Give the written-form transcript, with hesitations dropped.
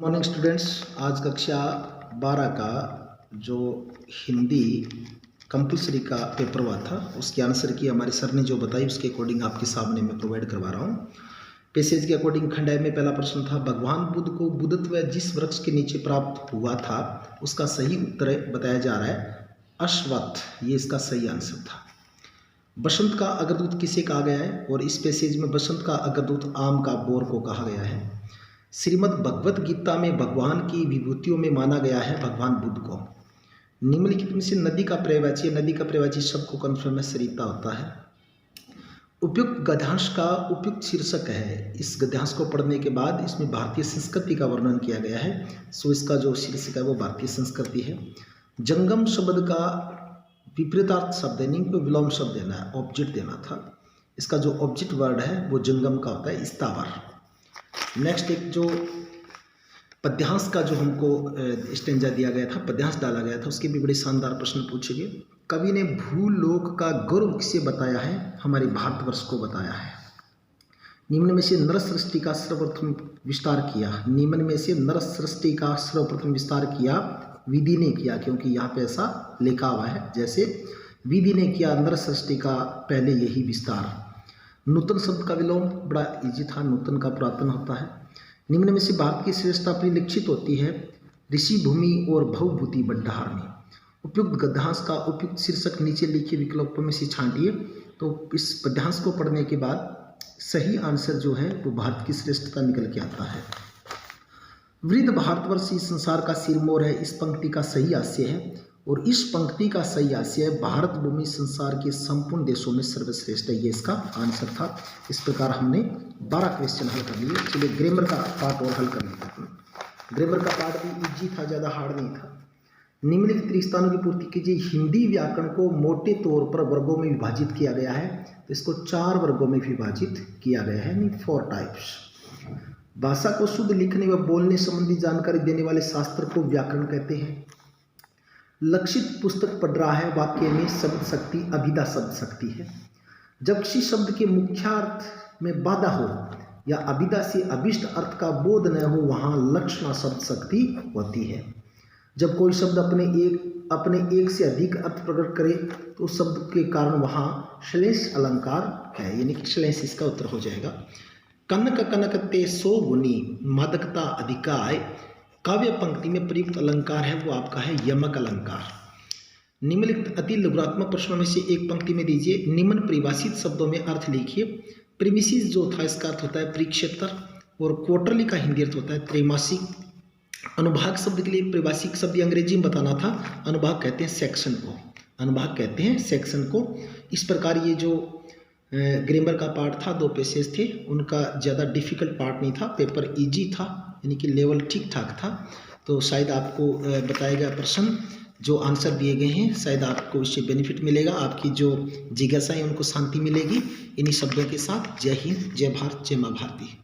Morning students, आज कक्षा 12 का जो हिंदी कंपलसरी का पेपर हुआ था उसके आंसर की हमारे सर ने जो बताई उसके अकॉर्डिंग आपके सामने मैं प्रोवाइड करवा रहा हूँ। पैसेज के अकॉर्डिंग खंड में पहला प्रश्न था, भगवान बुद्ध को बुद्धत्व जिस वृक्ष के नीचे प्राप्त हुआ था उसका सही उत्तर बताया जा रहा है अश्वत्थ। ये इसका सही आंसर था। बसंत का अग्रदूत किसे कहा गया है? और इस पैसेज में बसंत का अग्रदूत आम का बोर को कहा गया है। श्रीमद् भगवत गीता में भगवान की विभूतियों में माना गया है भगवान बुद्ध को। निम्नलिखित में से नदी का पर्यायवाची शब्द को कन्फर्म में सरिता होता है। उपयुक्त गद्यांश का उपयुक्त शीर्षक है। इस गद्यांश को पढ़ने के बाद इसमें भारतीय संस्कृति का वर्णन किया गया है, सो इसका जो शीर्षक है वो भारतीय संस्कृति है। जंगम शब्द का विपरीतार्थ शब्द है, को विलोम शब्द देना है, ऑब्जेक्ट देना था। इसका जो ऑब्जेक्ट वर्ड है वो जंगम का होता है, स्थावर। नेक्स्ट एक जो पद्यांश का जो हमको स्टेंजा दिया गया था, पद्यांश डाला गया था, उसके भी बड़े शानदार प्रश्न पूछे गए। कवि ने भूलोक का गौरव किसे बताया है? हमारे भारतवर्ष को बताया है। निम्न में से नर सृष्टि का सर्वप्रथम विस्तार किया। निम्न में से नर सृष्टि का सर्वप्रथम विस्तार किया विधि ने किया, क्योंकि यहाँ पे ऐसा लिखा हुआ है। जैसे विधि ने किया नर सृष्टि का पहले यही विस्तार। नूतन शब्द का विलोम बड़ा इजी था, नूतन का पुरातन होता है। निम्न में से भारत की श्रेष्ठता परिलक्षित होती है ऋषि भूमि और भवभूति बंडार में। उपयुक्त गद्यांश का उपयुक्त शीर्षक नीचे लिखे विकल्पों में से छांटिए। तो इस पद्यांश को पढ़ने के बाद सही आंसर जो है वो भारत की श्रेष्ठता निकल के आता है। वृद्ध भारतवर्ष इस संसार का सिरमौर है, इस पंक्ति का सही हास्य है। और इस पंक्ति का सही हास्य है भारत भूमि संसार के संपूर्ण देशों में सर्वश्रेष्ठ है। ये इसका आंसर था। इस प्रकार हमने 12 क्वेश्चन हल कर लिए। चलिए ग्रामर का पार्ट और हल कर लेते हैं। ग्रामर का पार्ट भी इजी था, ज़्यादा हार्ड नहीं था। निम्नलिखित रिश्ताओं की पूर्ति कीजिए। हिंदी व्याकरण को मोटे तौर पर वर्गों में विभाजित किया गया है, तो इसको 4 वर्गों में विभाजित किया गया है, 4 टाइप्स। भाषा को शुद्ध लिखने व बोलने संबंधी जानकारी देने वाले शास्त्र को व्याकरण कहते हैं। लक्षित पुस्तक पढ़ रहा है, वाक्य में शब्द शक्ति अभिधा शब्द शक्ति है। जब किसी शब्द के मुख्यार्थ में बाधा हो या अभिधा से अभिष्ट अर्थ का बोध न हो, वहाँ लक्षणा शब्द शक्ति होती है। जब कोई शब्द अपने एक से अधिक अर्थ प्रकट करे तो उस शब्द के कारण वहाँ श्लेष अलंकार है, यानी कि श्लेष इसका उत्तर हो जाएगा। कनक कनकते सो गुनी मादकता अधिकाय काव्य पंक्ति में प्रयुक्त अलंकार है वो आपका है यमक अलंकार। निम्नलिखित अति लघुरात्मक प्रश्नों में से एक पंक्ति में दीजिए। निम्न परिभाषित शब्दों में अर्थ लिखिए। प्रीमिसिस जो था इसका अर्थ होता है परिक्षेत्र, और क्वार्टरली का हिंदी अर्थ होता है त्रैमासिक। अनुभाग शब्द के लिए परिभाषिक शब्द अंग्रेजी में बताना था, अनुभाग कहते हैं सेक्शन को, अनुभाग कहते हैं सेक्शन को। इस प्रकार ये जो ग्रामर का पार्ट था, 2 पैसेज थे, उनका ज़्यादा डिफिकल्ट पार्ट नहीं था, पेपर इजी था, यानी कि लेवल ठीक ठाक था। तो शायद आपको बताया गया प्रश्न जो आंसर दिए गए हैं, शायद आपको इससे बेनिफिट मिलेगा, आपकी जो जिज्ञासा है उनको शांति मिलेगी। इन्हीं शब्दों के साथ जय हिंद, जय भारत, जय माँ भारती।